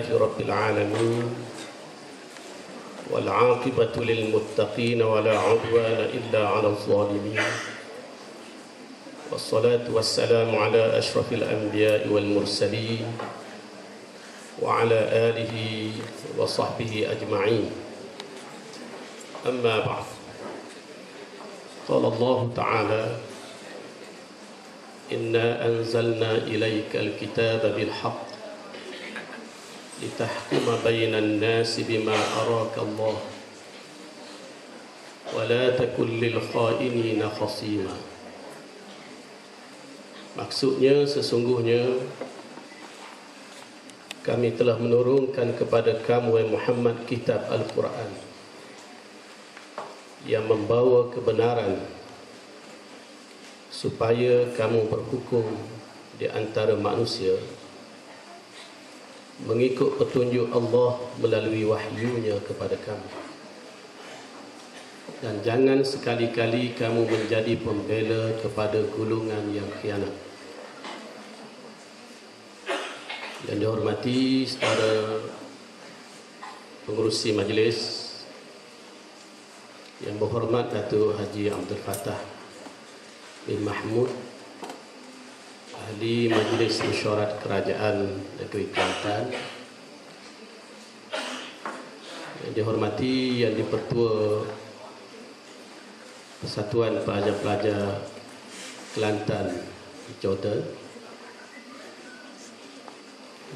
لله رب العالمين والعاقبة للمتقين ولا عدوان إلا على الظالمين والصلاة والسلام على أشرف الأنبياء والمرسلين وعلى آله وصحبه أجمعين. أما بعد، قال الله تعالى: إنا أنزلنا إليك الكتاب بالحق لتحكم بين الناس بما أراك الله ولا تكن للخائنين خصيما. Maksudnya, sesungguhnya kami telah menurunkan kepada kamu, wahai Muhammad, kitab Al-Quran yang membawa kebenaran supaya kamu berhukum di antara manusia mengikut petunjuk Allah melalui wahyunya kepada kamu. Dan jangan sekali-kali kamu menjadi pembela kepada golongan yang khianat. Yang dihormati saudara pengerusi majlis, yang berhormat Datuk Haji Abdul Fattah bin Mahmud, Ahli Majlis Mesyuarat Kerajaan Negeri Kelantan, yang dihormati Yang di-Pertua Persatuan Pelajar-Pelajar Kelantan Jordan,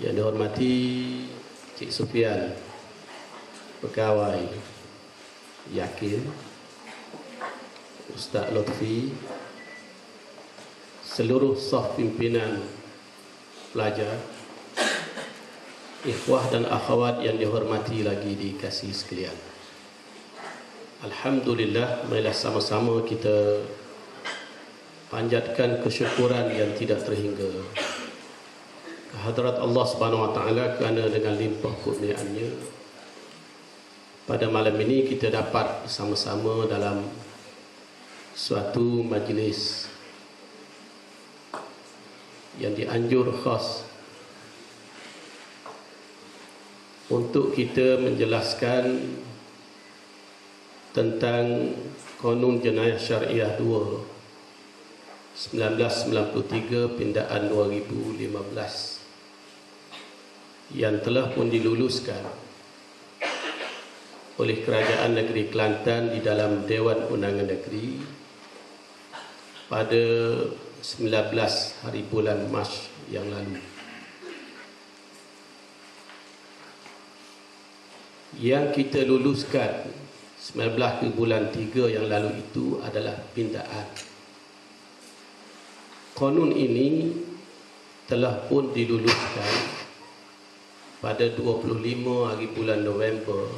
yang dihormati Cik Sufian, Pegawai Yakin, Ustaz Lutfi, seluruh saf pimpinan pelajar, ikhwah dan akhwat yang dihormati lagi dikasihi sekalian. Alhamdulillah, marilah sama-sama kita panjatkan kesyukuran yang tidak terhingga kehadrat Allah Subhanahu Wa Taala, kerana dengan limpah kurniaannya pada malam ini kita dapat bersama-sama dalam suatu majlis yang dianjur khas untuk kita menjelaskan tentang Kanun Jenayah Syariah 2 1993 pindaan 2015 yang telah pun diluluskan oleh Kerajaan Negeri Kelantan di dalam Dewan Undangan Negeri pada 19 hari bulan Mac yang lalu. Yang kita luluskan 19 ke bulan 3 yang lalu itu adalah pindaan. Kanun ini telah pun diluluskan pada 25 hari bulan November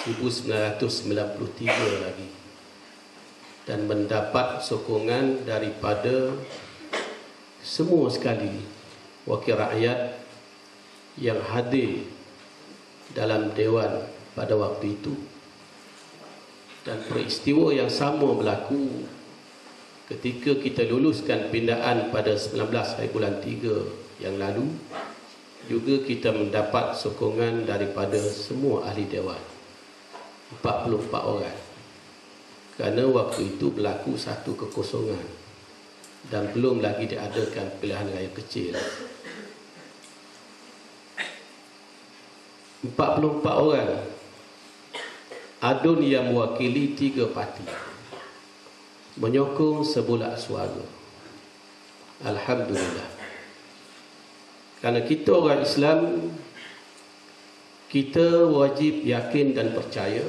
1993 lagi, dan mendapat sokongan daripada semua sekali wakil rakyat yang hadir dalam dewan pada waktu itu. Dan peristiwa yang sama berlaku ketika kita luluskan pindaan pada 19 hari bulan 3 yang lalu. Juga kita mendapat sokongan daripada semua ahli dewan, 44 orang. Kerana waktu itu berlaku satu kekosongan dan belum lagi diadakan pilihan raya kecil. 44 orang adun yang mewakili 3 parti menyokong sebulak suara. Alhamdulillah. Kerana kita orang Islam, kita wajib yakin dan percaya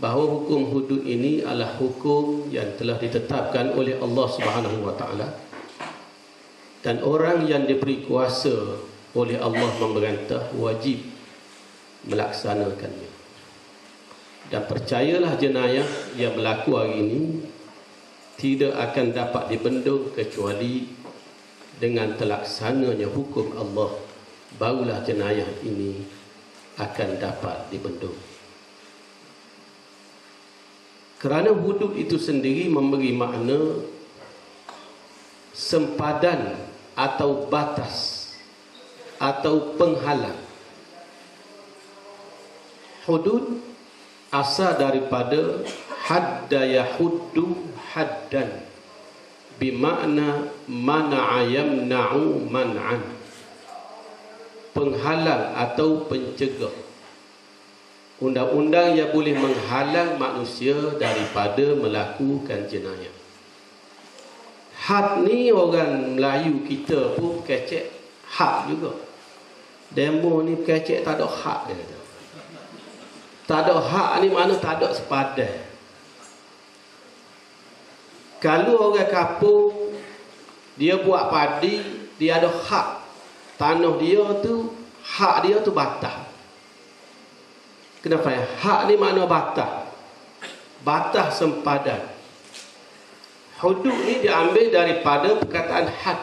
bahawa hukum hudud ini adalah hukum yang telah ditetapkan oleh Allah Subhanahu Wa Taala, dan orang yang diberi kuasa oleh Allah memerintah wajib melaksanakannya. Dan percayalah, jenayah yang berlaku hari ini tidak akan dapat dibendung kecuali dengan terlaksananya hukum Allah, barulah jenayah ini akan dapat dibendung. Kerana hudud itu sendiri memberi makna sempadan atau batas atau penghalang. Hudud asal daripada hadda yahuddu haddan, bimakna mana'a yamna'u man'an, penghalang atau pencegah. Undang-undang yang boleh menghalang manusia daripada melakukan jenayah. Had ni orang Melayu kita pun kecek hak juga. Demo ni kecek tak ada hak dia kata. Tak ada hak ni mana tak ada sepadan. Kalau orang kampung dia buat padi, dia ada hak. Tanah dia tu, hak dia tu batas. Kenapa ya? Hak ni makna batas. Batas sempadan. Hudud ni diambil daripada perkataan had.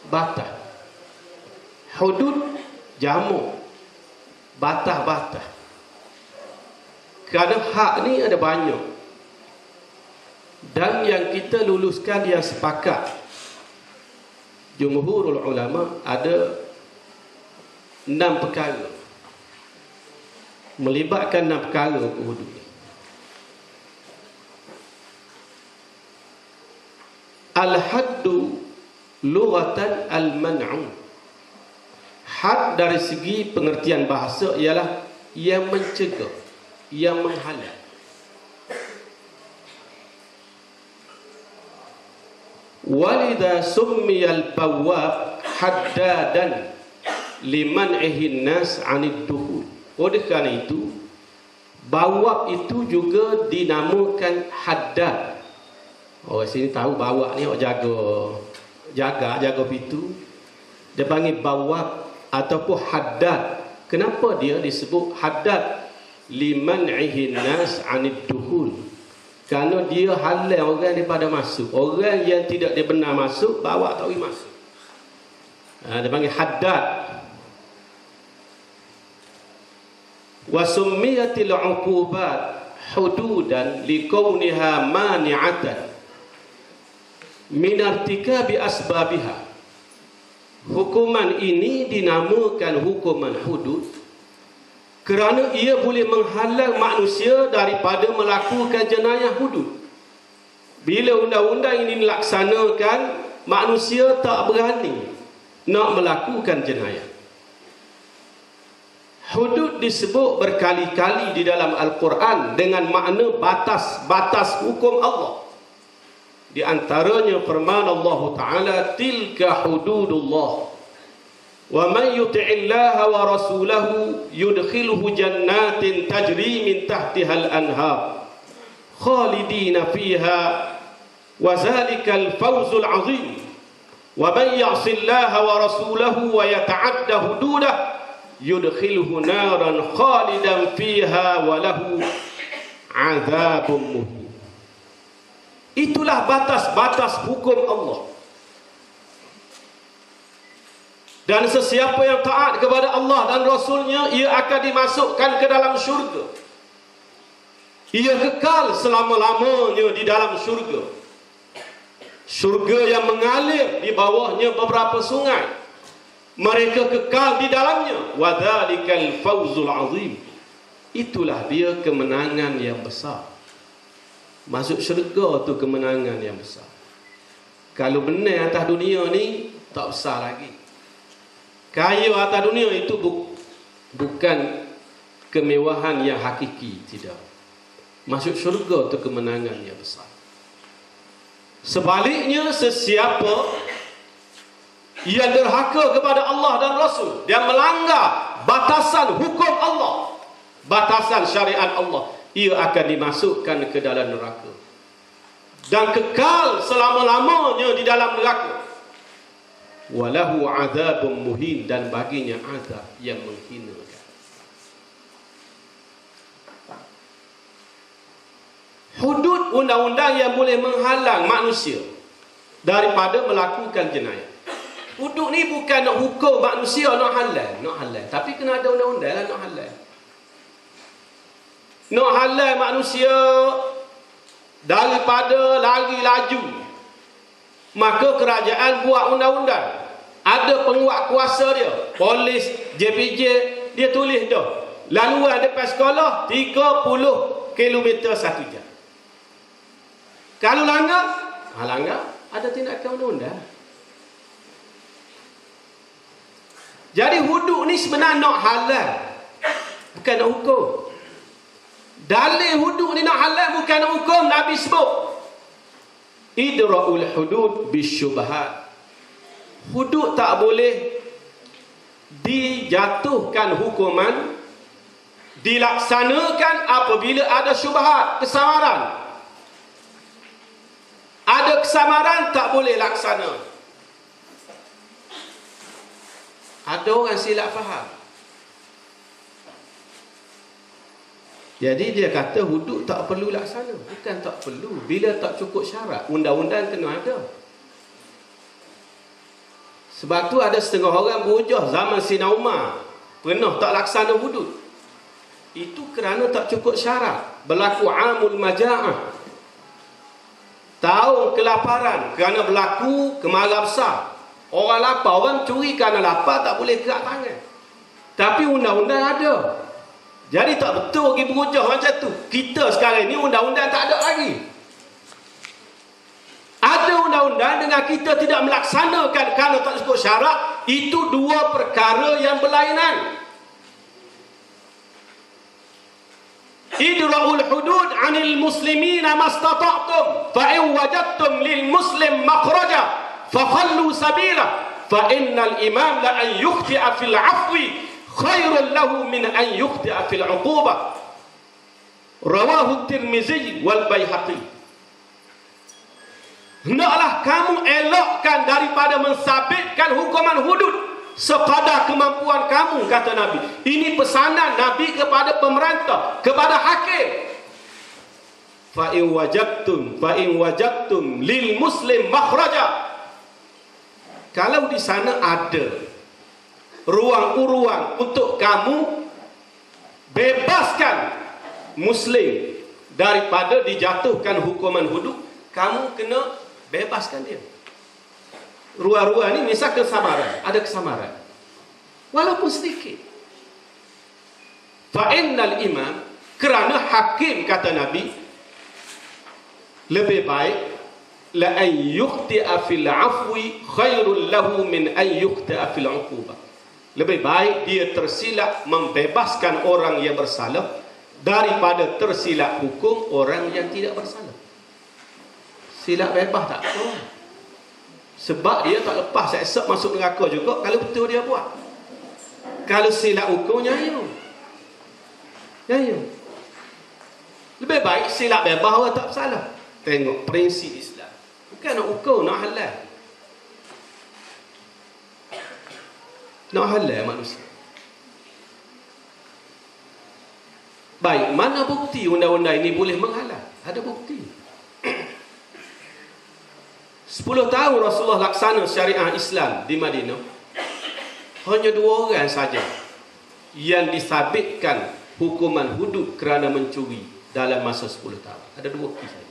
Batas. Hudud jamu. Batas-batas. Kerana hak ni ada banyak. Dan yang kita luluskan yang sepakat, jumhurul ulama, ada 6 perkara. Melibatkan 6 perkara hudud ni. Al-haddu lughatan al-man'u. Had dari segi pengertian bahasa ialah yang mencegah, yang menghalang. Walidha summiyal bawwab haddadan liman'ihin nas 'anid dukhul. Oleh kerana itu, bawab itu juga dinamakan haddad. Orang sini tahu bawab ni orang jaga pintu. Dia panggil bawab ataupun haddad. Kenapa dia disebut haddad? Liman'ihin nas 'anid dukhul. Kerana dia halang orang daripada masuk. Orang yang tidak dibenar masuk, bawa tak boleh masuk. Dia panggil haddad. Wa summiyatil 'uqubat hududan liqauniha mani'atan min irtikabi asbabiha. Hukuman ini dinamakan hukuman hudud kerana ia boleh menghalang manusia daripada melakukan jenayah hudud. Bila undang-undang ini dilaksanakan, manusia tak berani nak melakukan jenayah. Hudud disebut berkali-kali di dalam Al-Quran dengan makna batas-batas hukum Allah. Di antaranya firman Allah Ta'ala, tilka hududullah wa man yuti'illaha wa rasulahu yudkhiluhu jannatin tajri min tahtihal anhar khalidina fiha wa zalikal fawzul azim wa man ya'sillaha wa rasulahu wa yata'adda hududah yudkhiluhu naran khalidan fiha wa lahu azabun muhin. Itulah batas-batas hukum Allah. Dan sesiapa yang taat kepada Allah dan Rasulnya, ia akan dimasukkan ke dalam syurga. Ia kekal selama-lamanya di dalam syurga. Syurga yang mengalir di bawahnya beberapa sungai. Mereka kekal di dalamnya. Wadzalikal fawzul azim. Itulah dia kemenangan yang besar. Masuk syurga tu kemenangan yang besar. Kalau benar atas dunia ni, tak besar lagi. Kaya atas dunia itu bukan kemewahan yang hakiki, tidak. Masuk syurga tu kemenangan yang besar. Sebaliknya, sesiapa yang derhaka kepada Allah dan Rasul, dia melanggar batasan hukum Allah, batasan syariat Allah, ia akan dimasukkan ke dalam neraka dan kekal selama-lamanya di dalam neraka. Walahu azabun muhin, dan baginya azab yang menghinakan. Hudud undang-undang yang boleh menghalang manusia daripada melakukan jenayah. Hudud ni bukan nak hukum manusia nak halal, tapi kena ada undang-undang lah nak halal. Nak halal manusia daripada lari laju, maka kerajaan buat undang-undang. Ada penguat kuasa dia, polis, JPJ, dia tulis dah, laluan depan sekolah 30 kilometer 1 jam. Kalau langgar, ada tindakan undang-undang. Jadi hudud ni sebenarnya nak halal, bukan nak hukum. Dalil hudud ni nak halal, bukan nak hukum. Nabi sebut idra'ul hudud bisyubhat. Hudud tak boleh dijatuhkan hukuman, dilaksanakan apabila ada syubhat, kesamaran. Ada kesamaran tak boleh laksana. Ada orang silap faham. Jadi dia kata hudud tak perlu laksana. Bukan tak perlu. Bila tak cukup syarat, undang-undang kena ada. Sebab tu ada setengah orang berhujah zaman Sina Umar pernah tak laksana hudud. Itu kerana tak cukup syarat. Berlaku amul maja'ah, tahun kelaparan, kerana berlaku kemarau besar. Orang lapar, orang curi kerana lapar, tak boleh gerak tangan. Tapi undang-undang ada. Jadi tak betul pergi berhujah macam tu. Kita sekarang ni undang-undang tak ada lagi. Ada undang-undang dengan kita tidak melaksanakan kerana tak cukup syarat, itu dua perkara yang berlainan. Idra'ul hudud 'anil muslimina mastata'tum fa in wajadtum lil muslim makhraja fakhallu sabila fa innal imam la an yukhti'a fil 'afwi khairul lahu min an yukhti'a fil 'uqubah. Rawahu Tirmizi wal Baihaqi. Hendaklah kamu elokkan daripada mensabitkan hukuman hudud sekadar kemampuan kamu, kata Nabi. Ini pesanan Nabi kepada pemerintah, kepada hakim. Fa in wajadtum lil muslim makhraja. Kalau di sana ada ruang-ruang untuk kamu bebaskan muslim daripada dijatuhkan hukuman hudud, kamu kena bebaskan dia. Ruang-ruang ni misal kesamaran, ada kesamaran walaupun sedikit. Fa innal imam, kerana hakim, kata Nabi, lebih baik la an yukhti'a fil 'afwi khairul lahu min an yukhti'a fil 'uqubah. Lebih baik dia tersilap membebaskan orang yang bersalah daripada tersilap hukum orang yang tidak bersalah. Silap bebas tak apa, sebab dia tak lepas esok masuk neraka juga kalau betul dia buat. Kalau silap hukum, nyayu. Lebih baik silap bebas orang tak bersalah. Tengok prinsip Islam, bukan nak hukum, nak halal. Nak halal manusia. Baik, mana bukti undang-undang ini boleh menghalal? Ada bukti. 10 tahun Rasulullah laksana syariah Islam di Madinah, hanya 2 orang saja yang disabitkan hukuman hudud kerana mencuri dalam masa 10 tahun. Ada 2 kisah.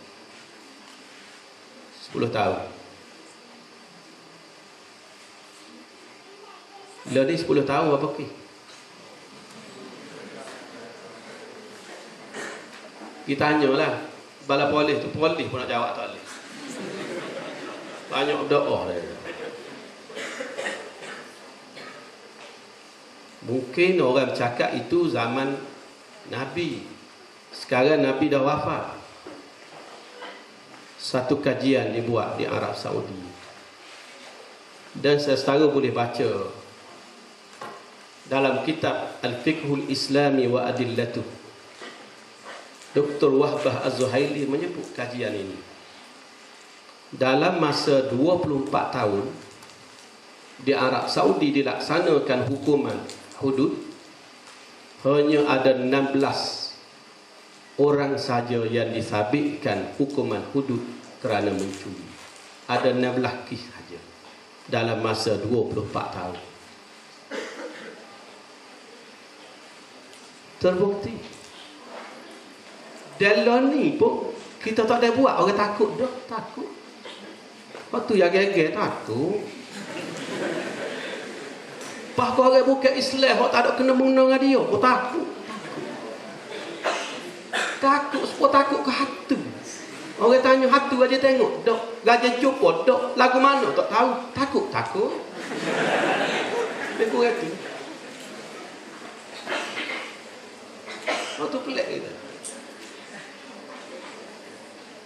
10 tahun. Bila ni 10 tahun berapa kisah? Kita tanyalah bala polis tu, polis pun nak jawab tak boleh. Banyak doa dia. Mungkin orang cakap itu zaman Nabi. Sekarang Nabi dah wafat. Satu kajian dibuat di Arab Saudi. Dan saudara boleh baca dalam kitab Al-Fiqhul Islami wa Adillatuh. Dr. Wahbah Az-Zuhaili menyebut kajian ini. Dalam masa 24 tahun di Arab Saudi dilaksanakan hukuman hudud, hanya ada 16 orang saja yang disabitkan hukuman hudud kerana mencuri. Ada 16 kes saja dalam masa 24 tahun. Terbukti. Dalam ni pun kita tak ada buat, orang takut dah, takut. Waktu yang geger takut. Lepas kau orang bukan Islam, kau tak ada kena mengenal dengan dia. Kau takut. Takut, sebab takut ke hatu. Orang tanya hatu aja tengok. Dok, gajah jumpa. Dok, lagu mana? Tak tahu. Takut. Dia kurang tu. Itu pelik kita.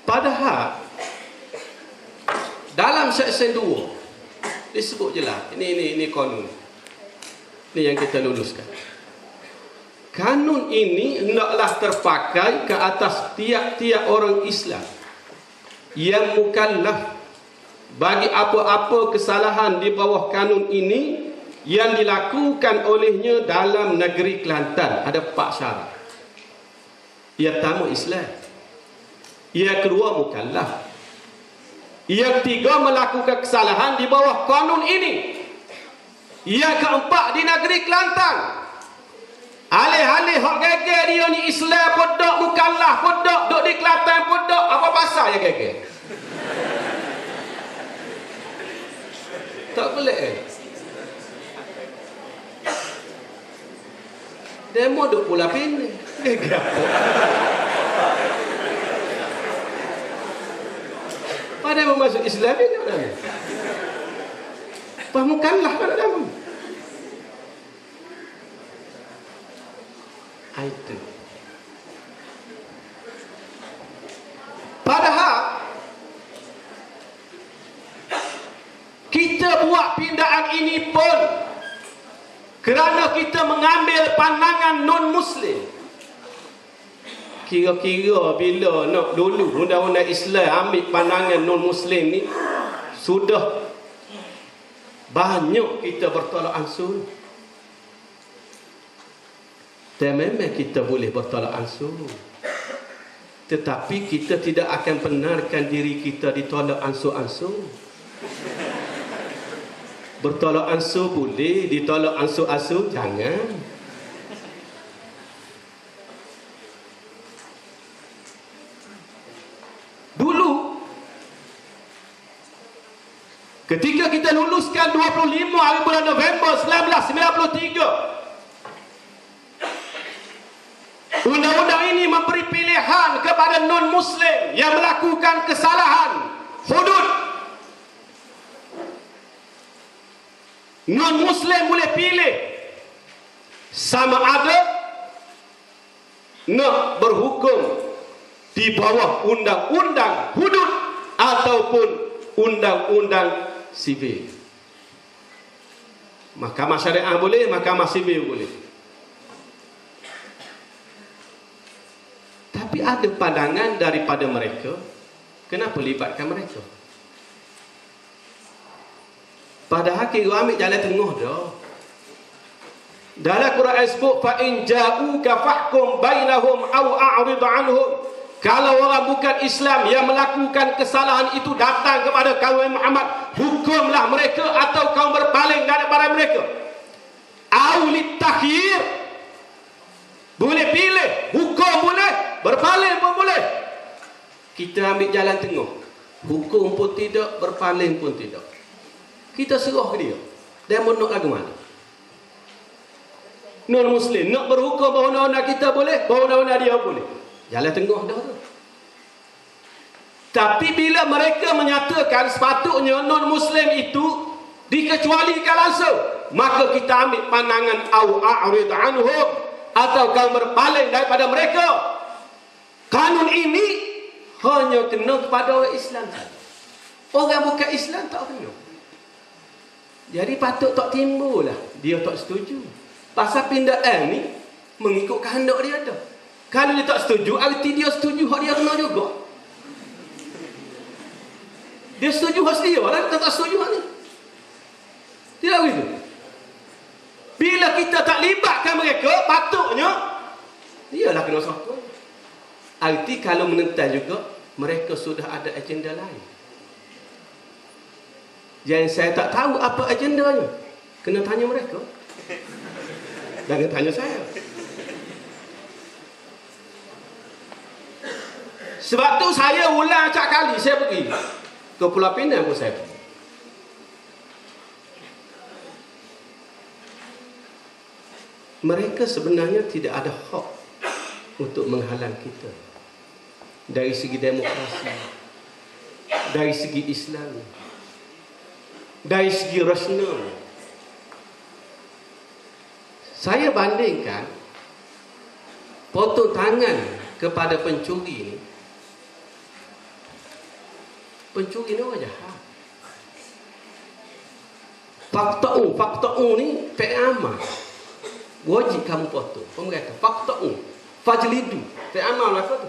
Padahal dalam Seksyen 2 disebut jelas. Ini kanun. Ini yang kita luluskan. Kanun ini hendaklah terpakai ke atas tiap-tiap orang Islam yang mukallaf bagi apa-apa kesalahan di bawah kanun ini yang dilakukan olehnya dalam negeri Kelantan. Ada 4 syarat. Yang pertama Islam. Yang kedua mukallaf. Yang ketiga melakukan kesalahan di bawah kanun ini. Yang keempat di negeri Kelantan. Alih-alih hak geger dia ni Islam pun dok, mukallaf pun dok di Kelantan pun dok. Apa pasal ya geger? Tak boleh. Demo duk pula pini. Geger. Padahal masuk Islam ni tak ada. Mukallaf pada dalam. Itu. Padahal kita buat pindaan ini pun kerana kita mengambil pandangan non-Muslim. Kira-kira bila nak dulu undang-undang Islam ambil pandangan non-Muslim ni, sudah banyak kita bertolak ansur. Dan memang kita boleh bertolak ansur, tetapi kita tidak akan benarkan diri kita ditolak ansur-ansur. Bertolak ansur boleh, ditolak ansur-ansur jangan. Dulu ketika kita luluskan 25 hari bulan November 1993, undang-undang ini memberi pilihan kepada non-Muslim yang melakukan kesalahan hudud. Non-Muslim boleh pilih sama ada nak berhukum di bawah undang-undang hudud ataupun undang-undang sivil. Mahkamah syariah boleh, mahkamah sivil boleh. Tapi ada pandangan daripada mereka, kenapa libatkan mereka? Padahal kira ambil jalan tengah dah. Dalam Quran sebut fa in ja'uka fahkum bainahum aw a'rid anhum. Kalau orang bukan Islam yang melakukan kesalahan itu datang kepada kaum Muhammad, hukumlah mereka atau kaum berpaling daripada mereka. Aw litakhyir. Boleh pilih, hukum boleh, berpaling pun boleh. Kita ambil jalan tengah. Hukum pun tidak, berpaling pun tidak. Kita serah ke dia. Dia mau nak lagu mana? Non-Muslim nak berhukum bahawa undang-undang kita boleh, bahawa undang-undang dia boleh. Jalan tengah dah tu. Tapi bila mereka menyatakan sepatutnya non-Muslim itu dikecualikan langsung, maka kita ambil pandangan au a'rid anhum, atau kaum berpaling daripada mereka. Kanun ini hanya kena kepada orang Islam saja. Orang bukan Islam tak kena. Jadi patut tak timbul lah dia tak setuju. Pasal pindaan ni mengikut kehendak dia dah. Kalau dia tak setuju, arti dia setuju hak dia kena juga. Dia setuju hak dia lah, dia tak setuju hak ni. Tidak begitu. Bila kita tak libatkan mereka, patutnya iyalah kena sokong. Arti kalau menentang juga, mereka sudah ada agenda lain. Yang saya tak tahu apa agendanya, kena tanya mereka. Jangan tanya saya. Sebab tu saya ulang acak kali saya pergi ke Pulau Pinang pun saya pergi. mereka sebenarnya tidak ada hak untuk menghalang kita dari segi demokrasi, dari segi Islam, dari segi rasional. Saya bandingkan potong tangan kepada pencuri ini. Pencuri ni orang jahat. Fakta'u ni fi'amah. Wajib kamu potong. Kamu kata fakta'u fajlidu. Fi'amah apa tu?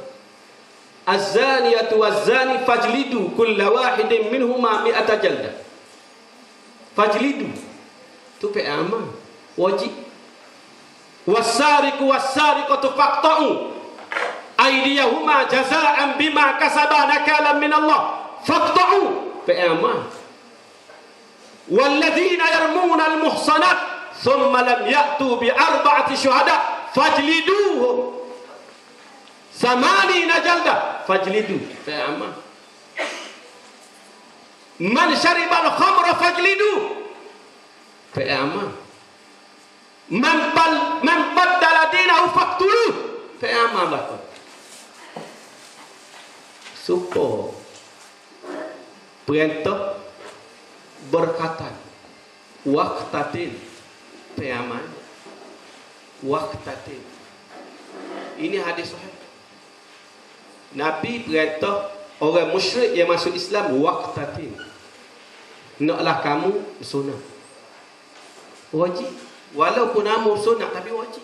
Az-zaniyatu waz-zani fajlidu kulla wahidin minhuma mi'ata jaldah. Fajlidu. Tu fi'amah. Wajib. Was-sariqu was-sariqatu faqta'u aydiyahuma jazaa'an bima kasaba nakalan min Allah. Faqta'u fi'amah. Walladzina yarmuna al-muhsanat thumma lam ya'tu bi arba'ati syuhada fajliduhum samanina jalda. Fajlidu fi'amah. Man syaribal khamra fajlidu fi'amah. Man baddala dinahu faqtuluh fi'amah. Belakang supaya perintah berkata waqtatin fi'amah. Waqtatin ini hadis sahih. Nabi perintah orang musyrik yang masuk Islam waqtatin. Naklah kamu sunat. Wajib. Walaupun nama sunat tapi wajib.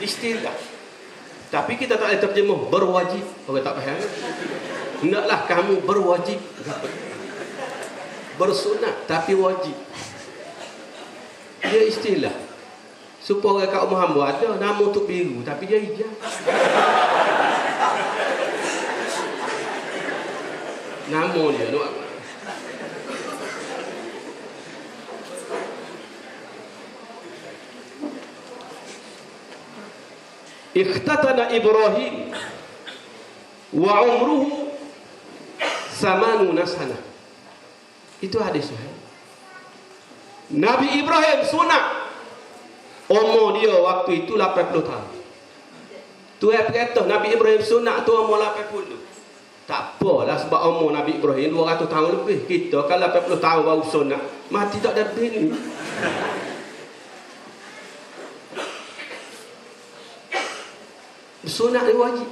Istilah. Tapi kita tak boleh terjemah berwajib. Orang tak faham. Naklah kamu berwajib. Bersunat tapi wajib. Dia istilah. Supaya orang kat rumah hamba ada nama tu biru tapi dia hijau. Nama dia tu apa? Ikhtatana Ibrahim wa umruhu samanuna sanah. Itu hadis sahih. Nabi Ibrahim sunat. Umur dia waktu itu 80 tahun. Tuhan berkata Nabi Ibrahim sunat tu umur 80. Tak apalah sebab umur Nabi Ibrahim 200 tahun lebih. Kita kalau 80 tahun baru sunat, mati tak ada bini. Sunat ni wajib.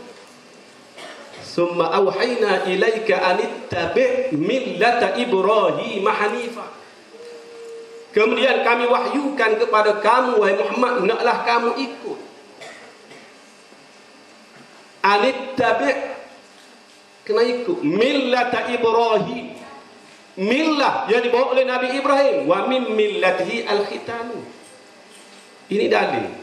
Summa awhayna ilaika anittabi' millata Ibrahim hanifah. Kemudian kami wahyukan kepada kamu wahai Muhammad, naklah kamu ikut anittabi', kena ikut millata Ibrahim. Millah yang dibawa oleh Nabi Ibrahim. Wa min millatihi al-khitanu. Ini dalil.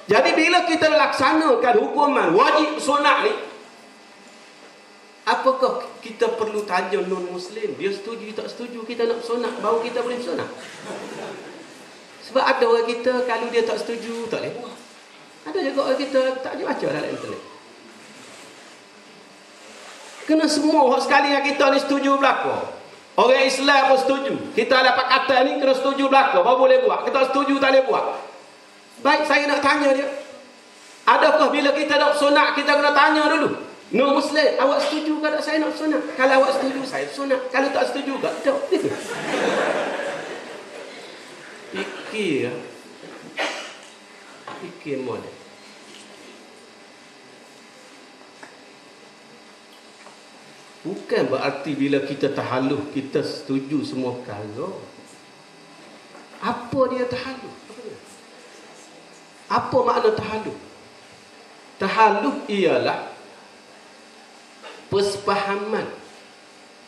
Jadi bila kita laksanakan hukuman wajib sunat ni, apakah kita perlu tanya non-Muslim dia setuju tak setuju kita nak sunat baru kita boleh sunat? Sebab ada orang kita kalau dia tak setuju tak boleh buat. Ada juga orang kita tak boleh baca dalam internet. Kena semua sekali yang kita ni setuju belaka. Orang Islam pun setuju. Kita dapat kata ni kena setuju belaka baru boleh buat. Kita setuju tak boleh buat. Baik, saya nak tanya dia. Adakah bila kita nak sunat kita kena tanya dulu? No Muslim, awak setuju ke tak saya nak sunat? Kalau awak setuju, saya sunat. Kalau tak setuju, tak. Gitu. Fikir. Fikir model. Bukan berarti bila kita tahalluh, kita setuju semua perkara. Apa dia tahalluh? Apa makna tahalluh? Tahalluh ialah persepahaman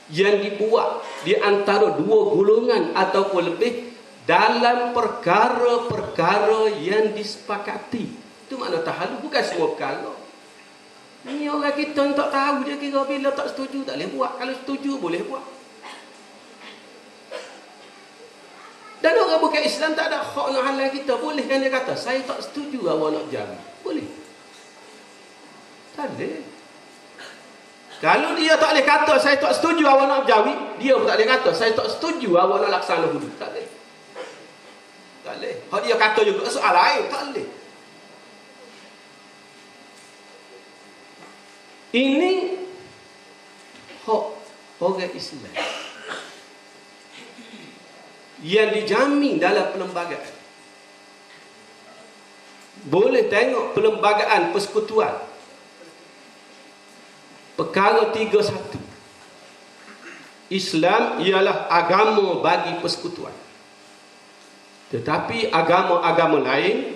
yang dibuat di antara dua golongan ataupun lebih dalam perkara-perkara yang disepakati. Itu makna tahalluh, bukan semua perkara. Ni orang kita tak tahu, dia kira bila tak setuju tak boleh buat, kalau setuju boleh buat. Dan orang bukan Islam tak ada hak nak halang kita. Boleh kan dia kata saya tak setuju awak nak jawi. Boleh. Tak boleh. Kalau dia tak boleh kata saya tak setuju awak nak jawi, dia pun tak boleh kata saya tak setuju awak nak laksana hudud. Tak boleh. Tak boleh. Hak dia kata juga soal lain, tak boleh. Ini hak orang Islam yang dijamin dalam perlembagaan. Boleh tengok perlembagaan persekutuan perkara 31. Islam ialah agama bagi persekutuan. Tetapi agama-agama lain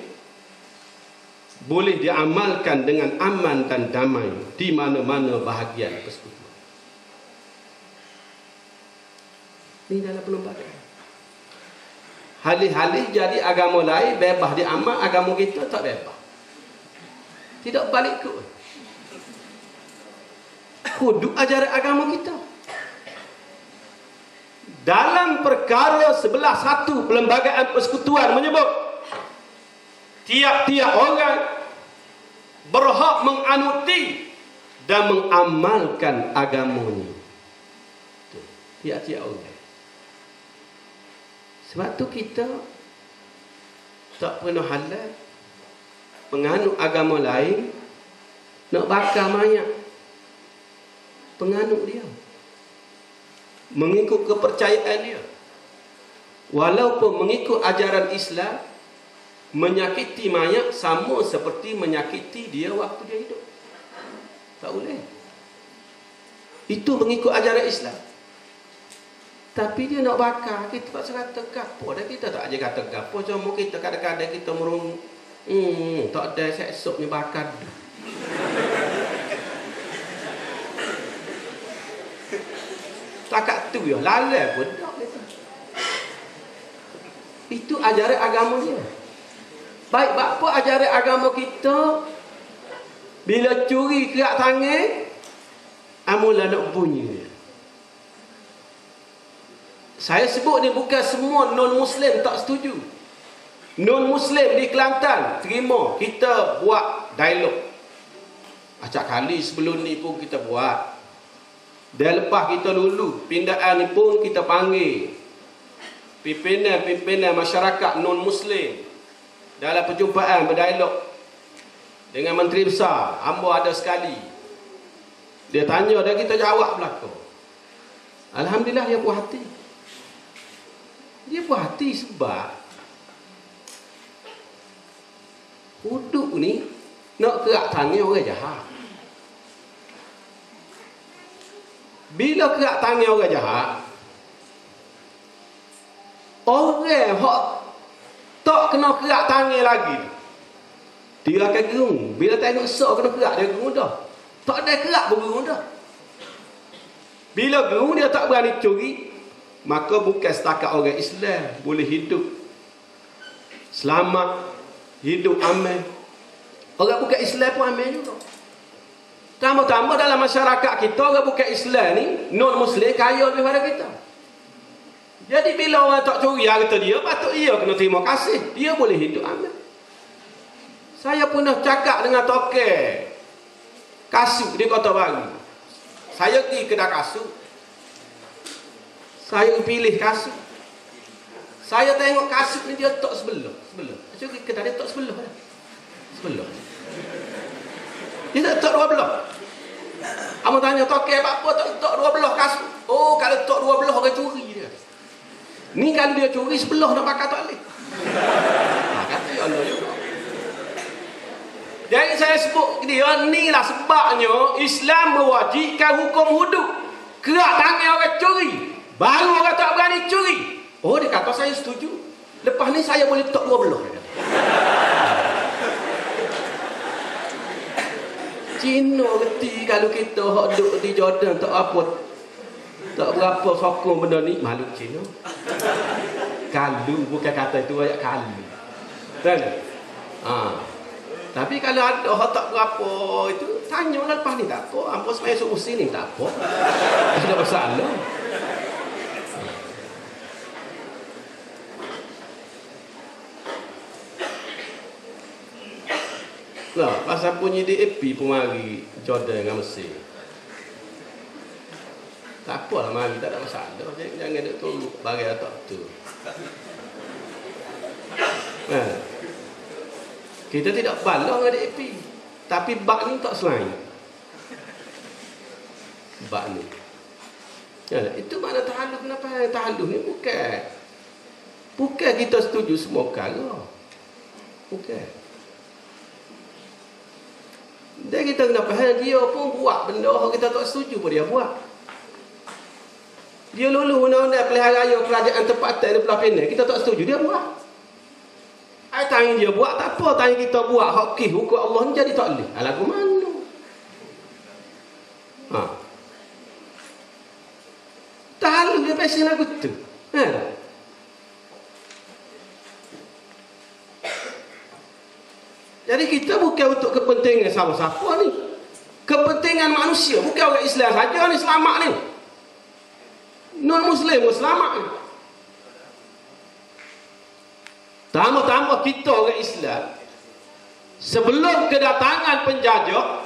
boleh diamalkan dengan aman dan damai di mana-mana bahagian persekutuan. Ini dalam perlembagaan. Halih-halih jadi agama lain bebas diamal, agama kita tak bebas. Tidak balik ke. Kudu ajaran agama kita. Dalam perkara 11.1 Perlembagaan Persekutuan menyebut tiap-tiap orang berhak menganuti dan mengamalkan agamanya. Tiap-tiap orang. Sebab tu kita tak pernah halal penganut agama lain nak bakar mayat penganut dia, mengikut kepercayaan dia. Walaupun mengikut ajaran Islam, menyakiti mayat sama seperti menyakiti dia waktu dia hidup. Tak boleh. Itu mengikut ajaran Islam. Tapi dia nak bakar, kita tak kata gapo dah, kita tak aja kata gapo, cuma kita kadang-kadang kita merung tak ada esoknya bakar. Takat tu ya, lalai pun tak kita. Itu ajaran agama dia. Baik apa ajaran agama kita, bila curi kerak tangan, amula nak bunyi. Saya sebut ni bukan semua non-Muslim tak setuju. Non-Muslim di Kelantan terima kita buat dialog. Acak kali sebelum ni pun kita buat. Dan lepas kita lulu pindaan ni pun kita panggil pimpinan masyarakat non-Muslim dalam perjumpaan berdialog dengan Menteri Besar. Ambo ada sekali. Dia tanya dan kita jawab belakang. Alhamdulillah dia puas hati. Dia puas hati sebab hudud ni nak kerak tangan orang jahat. Bila kerak tangan orang jahat, orang hak tak kena kerak tangan lagi, dia akan gerung. Bila tengok sok kena kerak, dia gerung dah. Tak ada kerak pun gerung dah. Bila gerung dia tak berani curi, maka bukan setakat orang Islam boleh hidup selamat, hidup aman. Orang bukan Islam pun aman juga. Tambah-tambah dalam masyarakat kita, orang bukan Islam ni, non-Muslim kaya daripada kita. Jadi bila orang tak curi harta dia, patut dia kena terima kasih. Dia boleh hidup aman. Saya pernah cakap dengan tokel kasut di Kota Baru. Saya pergi kedai kasut. Saya pilih kasut. Saya tengok kasut ni dia tak sebelah. Saya pergi kedai dia tak sebelah. Dia tak dua belah. Abang tanya tokel apa tak dua belah kasut. Oh, kalau tak dua belah orang curi dia. Ni kalau dia curi sebelah nak pakai tak boleh. Kata ya Allah juga. Jadi saya sebut dia ni lah sebabnya Islam mewajibkan hukum hudud. Kerak tangan orang curi, baru orang tak berani curi. Oh, dia kata saya setuju. Lepas ni saya boleh tak dua belah. Cina reti kalau kita hak duduk di Jordan tak apa, tak berapa sokong benda ni, malu Cina. Kalu bukan kata itu ayat kalu. Kan? Tapi kalau ada hak tak berapa itu, tanyalah lepas ni tak apa. Ampun semaya suruh sini tak apa. Tidak masalah. Lah, pasal punya DAP pun mari Jordan dengan Mesir. Tak apalah mari, tak ada masalah. Jangan duk tolak bagi tak tu. Ha. Kita tidak balang ada AP. Tapi bak ni tak selain. Bak ni. Ya, itu makna tahallul. Kenapa tahallul ni bukan kita setuju semua perkara. Bukan. Dan kita kena faham, dia pun buat benda yang kita tak setuju pun dia buat. Dia lulu undang-undang pilihan raya kerajaan tempatan di Pulau Pinang, kita tak setuju, dia buat. Tanya dia buat, tak apa. Tanya kita buat hak hukum Allah ni jadi tak boleh. Lagu mana? Ha. Tahallul dia pasal lagu tu. Ha. Jadi kita bukan untuk kepentingan siapa-siapa ni. Kepentingan manusia, bukan orang Islam saja ni selamat ni. Non-Muslim pun selamat ni. Tambah-tambah kita orang Islam, sebelum kedatangan penjajah,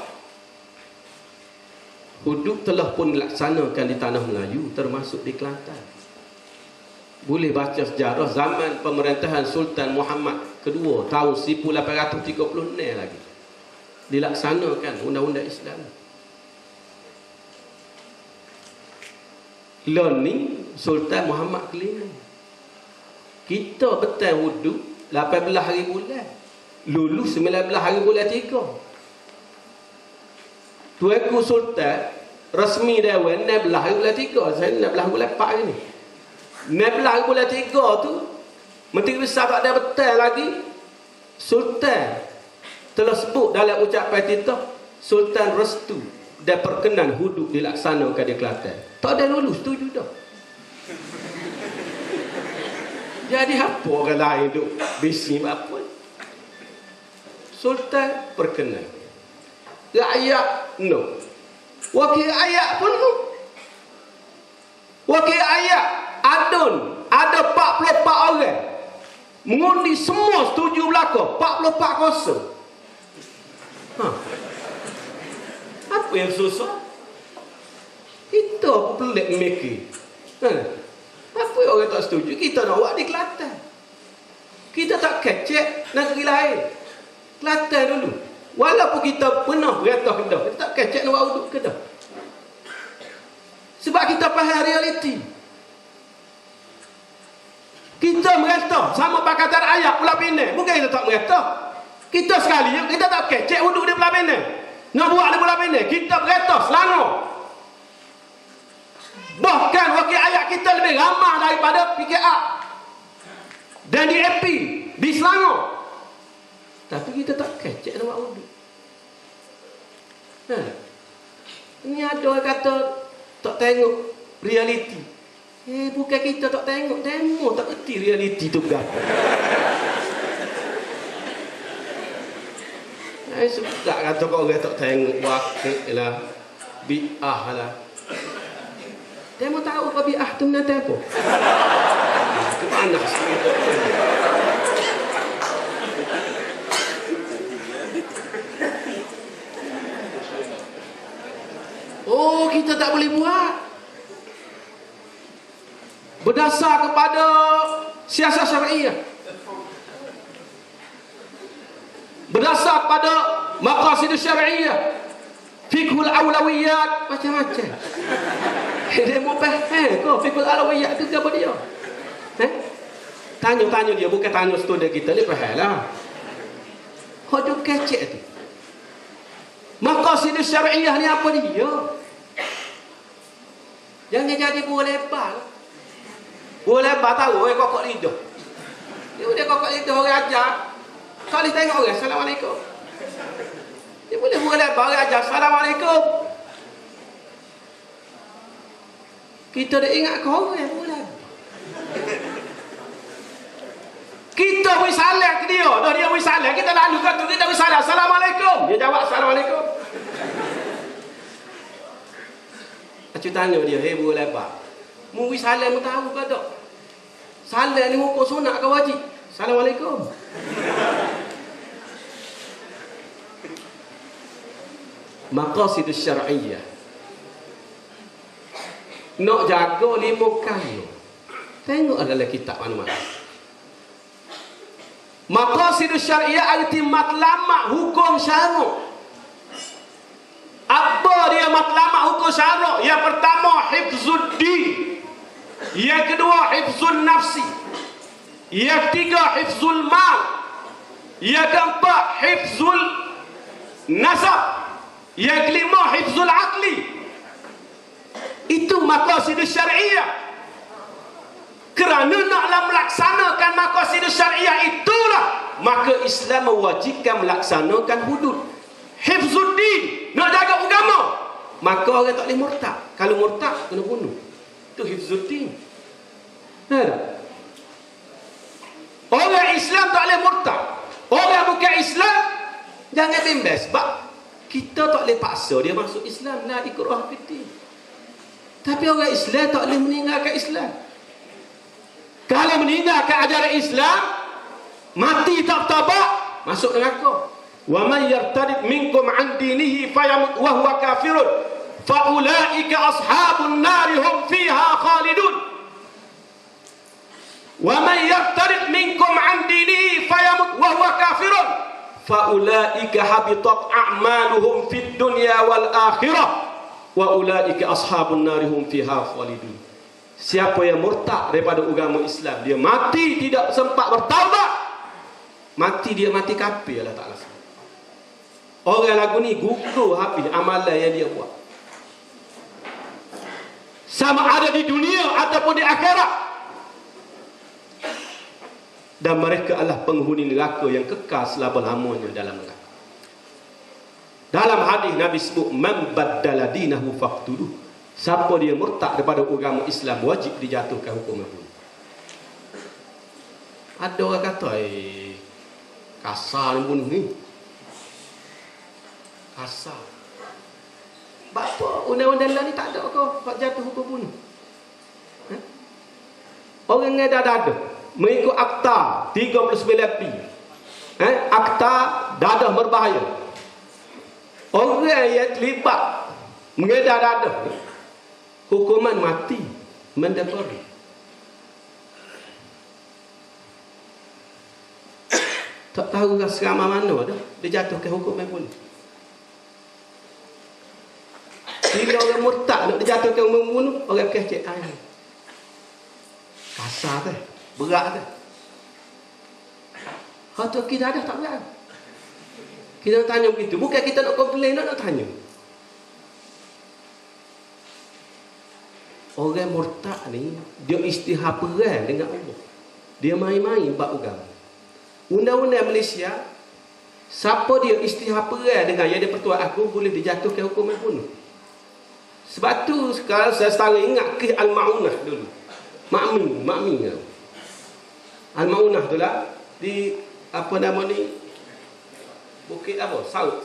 hudud telah pun dilaksanakan di tanah Melayu, termasuk di Kelantan. Boleh baca sejarah zaman pemerintahan Sultan Muhammad kedua tahun 1836 lagi. Dilaksanakan undang-undang Islam. Lon ni Sultan Muhammad kelima. Kita betul wuduk 18 hari bulan. Lulus 19 hari bulan 3. Tuanku Sultan resmi Dewan 16 hari bulan 3. Saya 16 bulan 4 hari ni. 16 hari bulan 3 tu Menteri Besar tak ada betul lagi. Sultan telah sebut dalam ucapan titah, Sultan restu dan perkenan hudud dilaksanakan di Kelantan. Tak ada lulus, setuju dah. Jadi apa orang lain duk bising apa? Sultan perkenan. Rakyat no. Wakil rakyat pun no. Wakil rakyat adun ada 44 orang. Mengundi semua setuju belaka 44-0. Ha. Apa yang susah? Kita pelik mikir. Ha. Apa yang orang tak setuju? Kita nak buat di Kelantan. Kita tak kecek negeri lain. Kelantan dulu. Walaupun kita pernah beratah Kedah, kita tak kecek nak buat uduk Kedah. Sebab kita faham realiti. Kita merata sama Pakatan Rakyat Pulau Pinang. Bukan kita tak merata. Kita sekali kita tak kecek uduk di Pulau Pinang. Nak buat di Pulau Pinang, kita merata Selangor. Bahkan wakil rakyat kita lebih ramah daripada PKR dan di AP di Selangor. Tapi kita tak kecek nak buat uduk. Ha. Ini ada orang kata tak tengok realiti. Bukan kita tak tengok demo, tak erti realiti tu berapa. Saya suka kata kau orang tak tengok wakil lah, bi'ah lah. Demo tahu apa bi'ah tu menata apa? Itu panas. Oh, kita tak boleh buat. Berdasar kepada siasat syariah. Berdasar kepada maqasid syariah. Fiqhul awlawiyat, macam-macam. Dia mau faham kau fiqhul awlawiyat tu apa dia? Tanya dia, bukan tanya student kita ni faham lah. Hodok kecek tu. Maqasid syariah ni apa dia? Jangan jadi buah lebar. Buah lebar tahu kokok lidah. Dia kokok lidah orang ajar. Kali tengok orang, Assalamualaikum. Dia boleh buah lebar orang ajar, Assalamualaikum. Kita dah ingat kau orang boleh. Kita beri salam ke dia. Dah dia beri salam, kita lalu kat tu, kita beri salam, Assalamualaikum. Dia jawab Assalamualaikum. Aku tanya dia, buah lebar. Mu beri salam mu tahu ke tak? Salam ni hukum sunat ke wajib? Assalamualaikum. Maqasid syar'iyyah. Nak jaga 5 kali. Tengok dalam kitab mana-mana. Maqasidus syariah arti matlamat hukum syarak. Apa dia matlamat hukum syarak? Yang pertama, hifzuddin. Yang kedua, hifzun nafsi. Yang ketiga, hifzul mal. Yang keempat, hifzul nasab. Yang kelima, hifzul aqli. Itu maqasidus syariah. Kerana naklah melaksanakan maqasidus syariah itulah, maka Islam mewajibkan melaksanakan hudud. Hifzuddin, nak jaga agama, maka orang tak boleh murtad. Kalau murtad, kena bunuh. Itu hifzuddin. Orang Islam tak boleh murtad. Orang bukan Islam, jangan bimbang. Sebab kita tak boleh paksa dia masuk Islam. La ikrah fiddin. Tapi orang Islam tak boleh meninggalkan Islam. Kalau meninggalkan ajaran Islam, mati tak bertaubat, masuk neraka. Wa man yartadid minkum an dinihi fayamut wa huwa kafirun fa ulaika ashabun nar hum fiha khalidun. Wa man yartadid minkum an dinihi fayamut wa huwa kafirun fa ulaika habitat a'maluhum fid dunya wal akhirah wa ulaika ashabun nar hum fiha khalidun. Siapa yang murtad daripada agama Islam, dia mati tidak sempat bertaubat, mati dia mati kafir. Allah Ta'ala. Orang lagu ni gugur habis amalan yang dia buat, sama ada di dunia ataupun di akhirat. Dan mereka adalah penghuni neraka yang kekal selama-lamanya dalam neraka. Dalam hadis Nabi sebut, man baddala dinahu faqtuluh. Siapa dia murtad daripada agama Islam, wajib dijatuhkan hukum bunuh. Ada orang kata, kasar bunuh ni. Kasar. Apa undang-undang lain ni tak ada kau buat jatuh hukum bunuh. Orang yang dah ada mengikut Akta 39B. Akta dadah berbahaya. Orang yang terlibat mengedar dadah, hukuman mati mandatory. Tak tahu serama mana dah dijatuhkan hukuman bunuh. Bila orang murtad nak dijatuhkan hukuman bunuh, orang kecek air. Kasar tu, berat tu. Kata kita ada tak berat. Kita nak tanya begitu, bukan kita nak komplain, nak tanya. Orang murtad ni, dia istihar perang dengan Allah. Dia main-main bab agama. Undang-undang Malaysia, siapa dia istihar perang dengan yang dia pertuan aku, boleh dijatuhkan hukuman bunuh. Sebab tu sekarang saya selalu ingat kes Al-Ma'unah dulu. Makmi. Al-Ma'unah tu lah, di apa nama ni, bukit apa? Saud.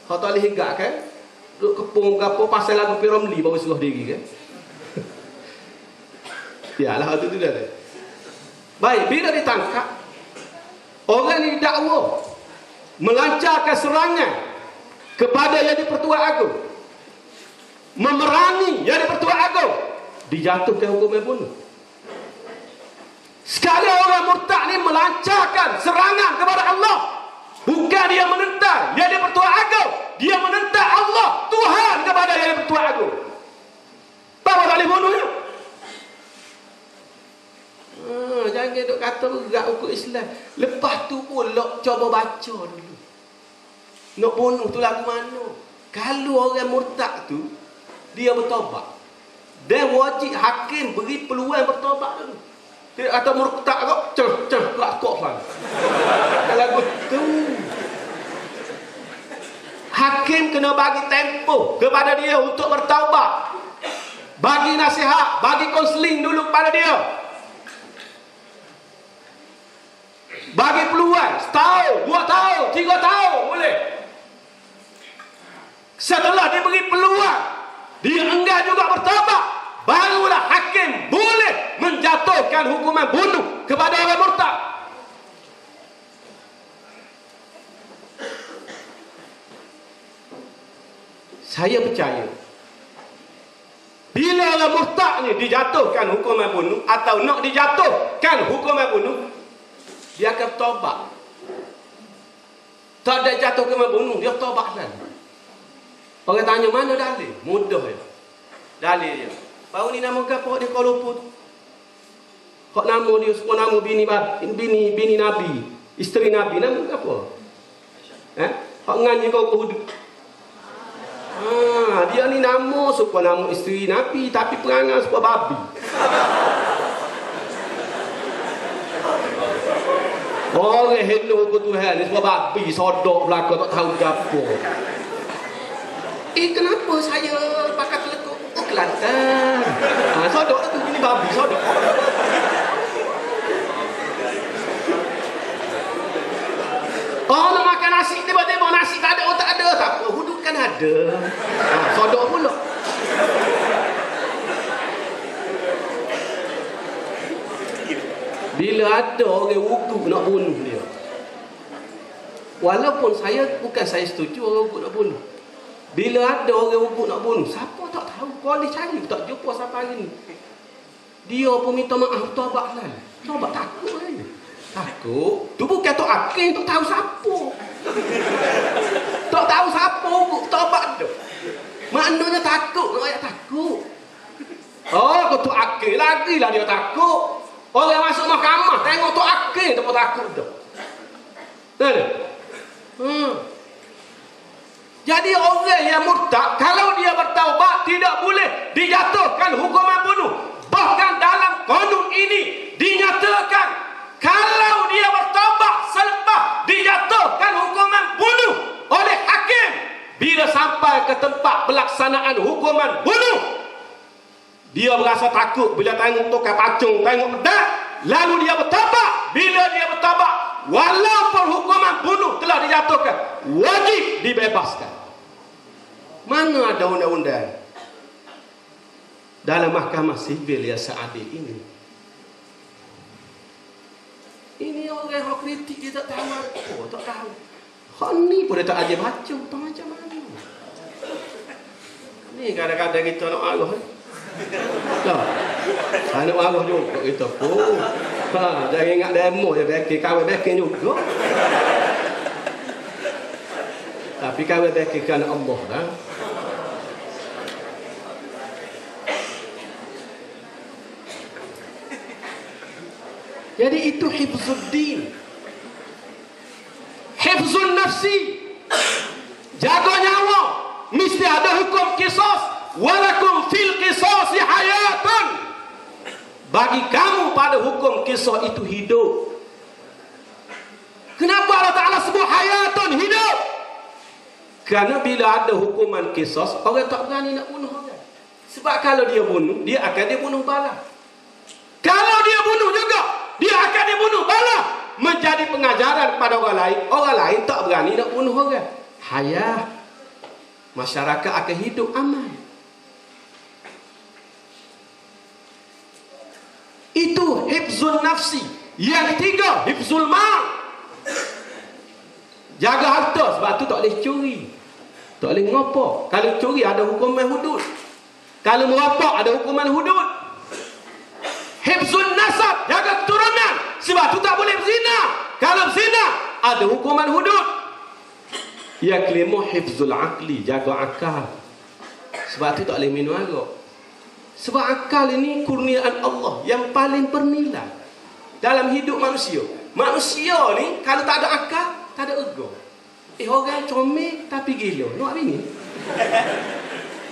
Kau tak boleh hingga kan? Duk kepung berapa pasal lagu Piramli baru suruh diri kan. Yalah tu dah. Baik, bila ditangkap, orang ni didakwa melancarkan serangan kepada yang di-Pertuan Agong, memerangi yang di-Pertuan Agong, dijatuhkan hukuman bunuh. Sekali orang murtad ni melancarkan serangan kepada Allah, bukan dia menentang yang di-Pertuan Agong, dia menentang Allah, Tuhan kepada yang di-Pertuan Agong. Bapak tak boleh bunuhnya. Jangan duk kata berat hukum Islam. Lepas tu pun coba baca dulu. Nak bunuh tu lagu mana? Kalau orang murtad tu dia bertaubat, dan wajib hakim beri peluang bertaubat dulu. Dia kata murtad kau kok faham. Lagu tu hakim kena bagi tempoh kepada dia untuk bertaubat. Bagi nasihat, bagi kaunseling dulu kepada dia. Bagi peluang setahun, 2 tahun, 3 tahun boleh. Setelah diberi peluang, dia enggan juga bertaubat, barulah hakim boleh menjatuhkan hukuman bunuh kepada orang murtad. Saya percaya, bila orang murtad ni dijatuhkan hukuman bunuh atau nak dijatuhkan hukuman bunuh, dia akan taubat. Tak ada jatuh ke membunuh, dia taubat kan. Orang tanya mana dalil? Mudah ya. Dalil dia. Baru ni nama apa dia Kuala Lumpur tu? Kok nama dia semua nama bini Nabi, isteri Nabi, nama apa? Kok nganyi kau hudud. Dia ni nama supaya nama isteri Nabi tapi perangai supaya babi. Orang hello ke Tuhan ni supaya babi, sodok belakang tak tahu apa. Kenapa saya pakai telekuk? Kelantan. Sodok tu ini babi, sodok. Nak makan nasi, tiba-tiba nasi tak ada, tak ada. Tak apa, hudud kan ada. Sodok pula. Bila ada orang wudu nak bunuh dia. Walaupun bukan saya setuju orang wudu nak bunuh. Bila ada orang wudu nak bunuh, siapa tak tahu, boleh cari, tak jumpa siapa hari ni. Dia pun minta maaf, taubat lah. Taubat takut kan. Takut. Tu bukan Tok Akin, tak tahu siapa. Tak tahu siapa, taubat tu. Maknanya takut, nak ayat takut. Kau Tok Akin lagi lah dia takut. Orang masuk mahkamah, tengok Tok Akin, tak takut tu. Ada? Jadi orang yang murtad, kalau dia bertaubat, tidak boleh dijatuhkan hukuman bunuh. Bahkan dalam kanun ini dinyatakan, kalau dia bertaubat selepas dijatuhkan hukuman bunuh oleh hakim, bila sampai ke tempat pelaksanaan hukuman bunuh, dia berasa takut bila tengok tukar pacung, tengok pedang, lalu dia bertaubat. Bila dia bertaubat, walaupun hukuman bunuh telah dijatuhkan, wajib dibebaskan. Mana ada undang-undang dalam mahkamah sivil yang seadil ini? Ini orang yang kritik dia tak tahu apa, tak tahu. Hak ni pun dia tak ajar baca, tak macam mana. Ni kadang-kadang kita nak marah. Tak nak marah juga kita pun. Jangan ingat demo je backing, kawan backing juga. Tapi kawan backing kan Allah lah. Jadi itu hifzuddin, hifzun nafsi, jaga nyawa. Mesti ada hukum qisas. Walakum fil qisasi hayatun. Bagi kamu pada hukum qisas itu hidup. Kenapa Allah Ta'ala sebut hayatun, hidup? Karena bila ada hukuman qisas, orang tak berani nak bunuh orang. Sebab kalau dia bunuh, dia akan dibunuh balas. Kalau dia bunuh juga, dia akan dibunuh balas. Menjadi pengajaran kepada orang lain tak berani nak bunuh orang. Hayat, masyarakat akan hidup aman. Itu hifzun nafsi. Yang ketiga, hifzul mal. Jaga harta, sebab tu tak boleh curi, tak boleh ngopok. Kalau curi ada hukuman hudud, kalau merapak ada hukuman hudud. Hifzun nasab, jaga keturunan, sebab tu tak boleh berzina. Kalau berzina ada hukuman hudud. Yang kelima, hifzul aqli, jaga akal, sebab tu tak boleh minum arak. Sebab akal ini kurniaan Allah yang paling bernilai dalam hidup manusia. Manusia ni kalau tak ada akal, tak ada ego. Orang comel tapi gila. Nak bini?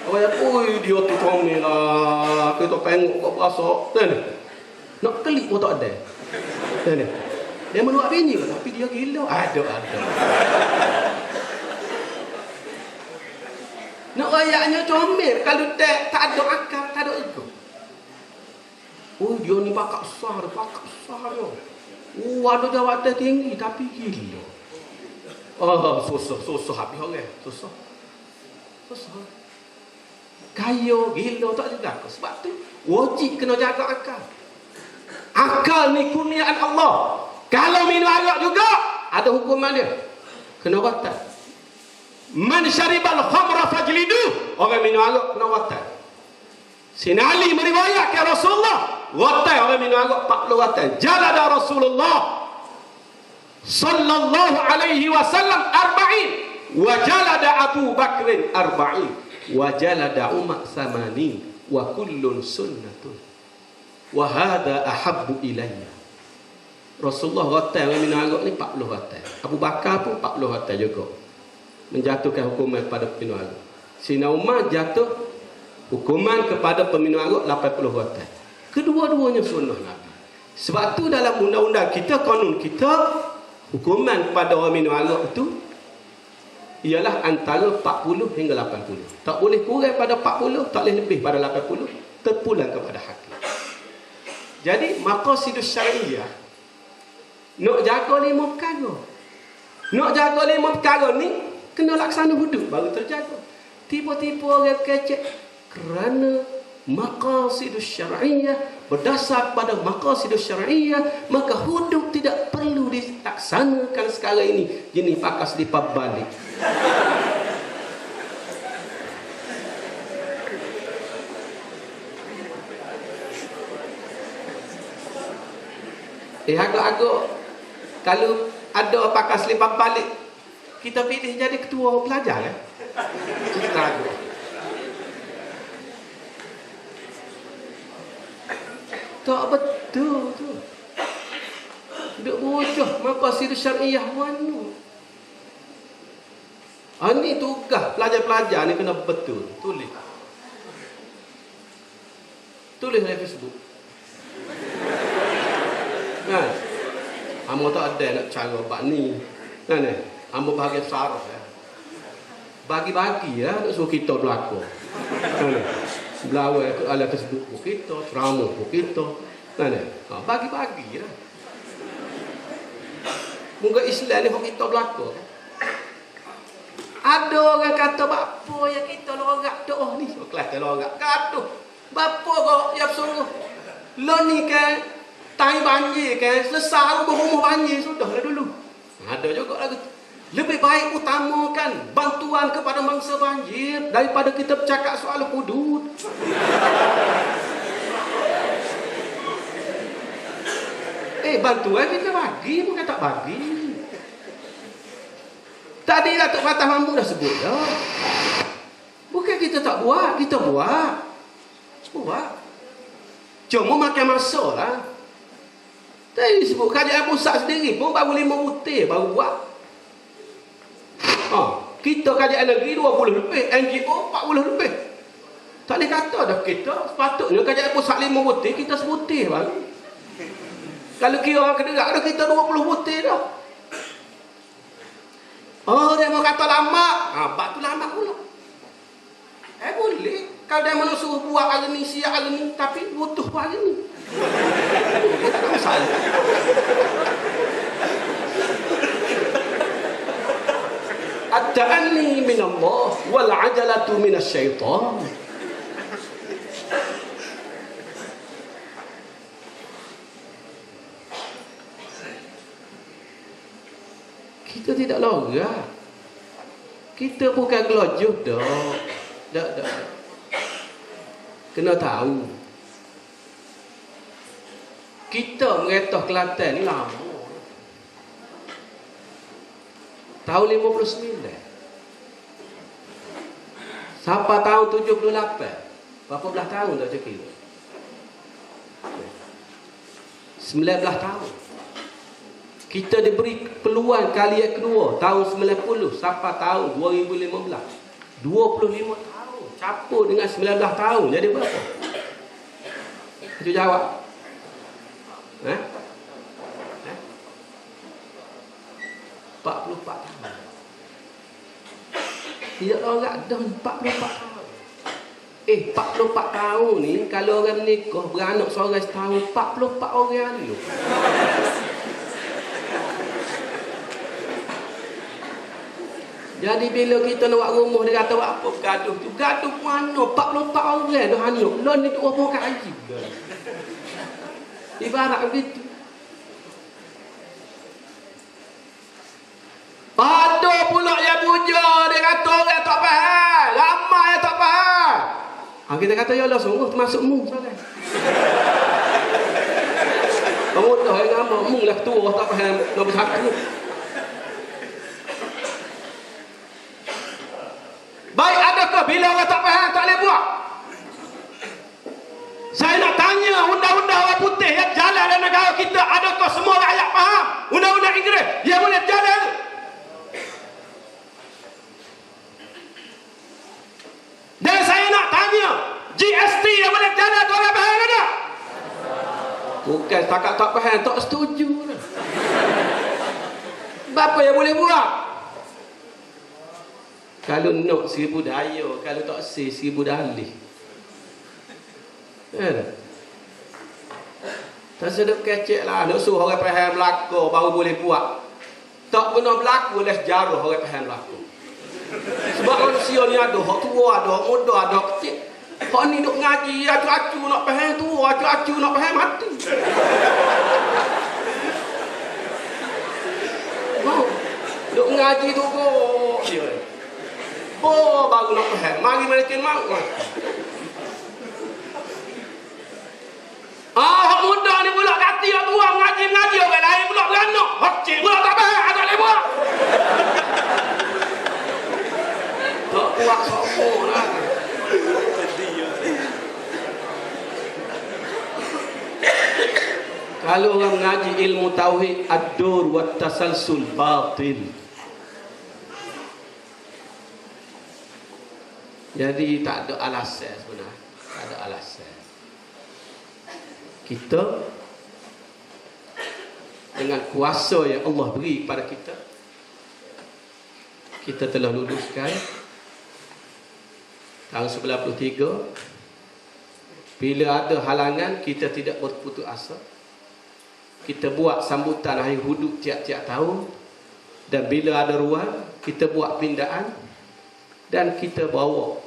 Orang dia tu comel lah. Kita tengok kat berasa. Nak kelip pun tak ada. Dia menuak bini tapi dia gila. Ada. Nak rayaknya comel. Kalau tak ada akal, tak ada ego. Dia ni pakak besar dia. Ada jawatan tinggi tapi gila. Susah habis orang. Susah. Kaya, gila tak juga. Sebab tu wajib kena jaga akal. Akal ni kurniaan Allah. Kalau minum arak juga ada hukuman dia. Kena rotan. Man syaribal khamra fajlidu. Orang minum arak kena rotan. Sina Ali meriwayatkan Rasulullah rotan orang minum arak 40 rotan. Jalada Rasulullah sallallahu alaihi wasallam arba'in wa jalada Abu Bakrin arba'in wa jalada Umar samanin wa kullun sunnatun wa hadha ahabbu ilayya. Rasulullah kata orang minum arak ni 40 kata. Abu Bakar pun 40 kata juga menjatuhkan hukuman kepada peminum arak. Sina Umar jatuh hukuman kepada peminum arak 80 kata. Kedua-duanya sunnah Nabi. Sebab tu dalam undang-undang kita, kanun kita, hukuman kepada orang minum arak itu ialah antara 40 hingga 80. Tak boleh kurang pada 40, tak boleh lebih pada 80, terpulang kepada hakim. Jadi maqasidus syariah nak jaga 5 perkara. Nak jaga 5 perkara ni kena laksana hudud baru terjaga. Tiba-tiba orang kecek kerana maqasidus syariah, berdasar pada maqasidus syariah, maka hudud tidak perlu dilaksanakan sekarang ini. Jenis pakas lipat balik. Agak-agak kalau ada pakas lipat balik, kita pilih jadi ketua pelajar kan? Kita agak. Tak betul tu. Duk bocah maqasidus syariah mana? Ni tugas pelajar-pelajar ni kena betul. Tulis dalam Facebook. Kan? Amo tak ada nak cara bab ni. Kan? Amo bahagian saraf ya. Bagi-bagi ya nak suruh kita berlaku. Kan? Belawai ala Facebook pun kita, ceramah pun kita. Kan? Bagi-bagi ya. Moga Islam ni kita berlaku. Ada orang kata bapa yang kita lorak doa ni. Kelas dia lorak. Gaduh. Bapa kau yang suruh. Lo ni kan tai banjir kan, selesai rumah banjir sudahlah dulu. Ada juga lagu. Lebih baik utamakan bantuan kepada mangsa banjir daripada kita bercakap soal hudud. Bantuan kita bagi, bukan tak bagi. Tadi Datuk Fatah Mahmud dah sebut dah. Bukan kita tak buat, kita buat. Cuma makan masa lah. Tadi disebut kerajaan pusat sendiri pun baru 5 butir baru buat. Kita kerajaan negeri 20 lebih, NGO 40 lebih. Tak boleh kata dah kita. Sepatutnya kerajaan pusat 5 butir, kita sebutir baru. Kalau kira orang kederak dah kita 20 butir dah. Dia mau kata lama. Bak tu lama pula. Boleh. Kalau dia mana suruh buat hari ni, siap hari ni, tapi butuh hari ni. Tak ada masalah. At-ta'anni min Allah wal 'ajalatu min asy-syaitan. Kita tidak lorak. Kita bukan gelojoh dah. Tak. Kena tahu. Kita mengetah Kelantan ni lama. Tahun 59. Sampai tahun 78. Berapa belah tahun tak cakap? 19 tahun. Kita diberi peluang kali yang kedua tahun 90 sampai tahun 2015. 25 tahun. Campur dengan 19 tahun. Jadi berapa? Itu jawab. 44 tahun. Tidak lorak dah 44 tahun. 44 tahun ni kalau orang menikah beranak seorang setahun 44 orang ni. Jadi bila kita nak buat rumah dia kata buat apa gaduh tu. Gaduh mana 44 orang dah anak. Lah ni duk apa kaji. Ibarat begitu. Ada pula yang puja dia kata orang tak faham. Ramai yang tak faham. Kita kata ya Allah sungguh termasuk mu soalan. Kamu dah yang lama munglah ketua tak faham nombor satu. Baik, adakah bila orang tak faham tak boleh buat? Saya nak tanya, undang-undang orang putih yang jalan dalam negara kita, adakah semua rakyat faham undang-undang Inggeris yang boleh jalan? Dan saya nak tanya, GST yang boleh jalan tu orang faham ke tak? Bukan setakat tak faham, tak setuju lah. Apa yang boleh buat? Kalau nak 1000 daya, kalau tak 1000 dalih. Tak sedap kecek lah. Nak suruh orang faham berlaku baru boleh buat. Tak pernah berlaku oleh sejarah orang faham berlaku. Sebab manusia ni ada hak tua, ada hak muda, ada hak kecil. Hak ni duk ngaji, acu-acu nak faham tua, acu-acu nak faham mati. Duk ngaji tu kok. Baru nak faham. Mari mereka mau. Hak muda ni pula kati hak tua mengaji orang lain pula beranak. Hak kecil pula tak faham, tak boleh buat. Tak buat sokong lah. Kalau orang mengaji ilmu tauhid, ad-dur wa tasalsul batil. Jadi tak ada alasan sebenarnya. Tak ada alasan. Kita dengan kuasa yang Allah beri kepada kita, kita telah luluskan tahun 93. Bila ada halangan, kita tidak berputus asa. Kita buat sambutan akhir hudud tiap-tiap tahun. Dan bila ada ruang, kita buat pindaan. Dan kita bawa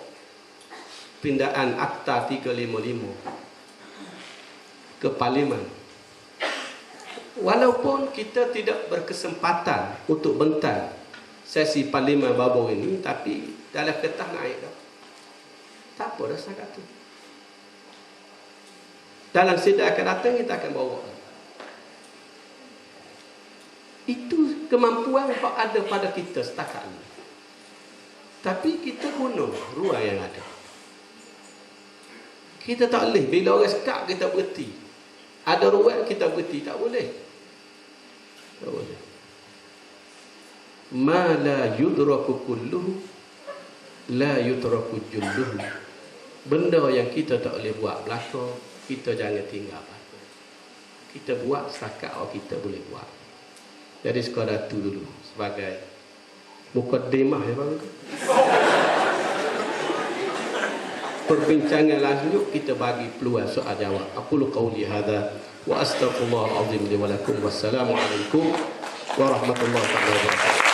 pindaan Akta 355 ke Parlimen. Walaupun kita tidak berkesempatan untuk bentang sesi Parlimen baru ini, tapi dalam kertas naik dah. Tak apa dah sangat tu. Dalam sidang akan datang kita akan bawa. Itu kemampuan yang ada pada kita setakat ini. Tapi kita guna ruang yang ada. Kita tak boleh bila orang sekat kita berhenti. Ada ruang kita berhenti, tak boleh. Tak boleh. Ma la yudraku kulluhu la yudraku julluhu. Benda yang kita tak boleh buat belakang, kita jangan tinggal belakang. Kita buat setakat kita boleh buat. Jadi sekadar tu dulu sebagai mukaddimah ya bang. Perbincangan lanjut kita bagi peluang soal jawab. Aqulu qauli hadza wa astaghfirullahal azim li wa lakum. Wassalamu alaikum warahmatullahi wabarakatuh.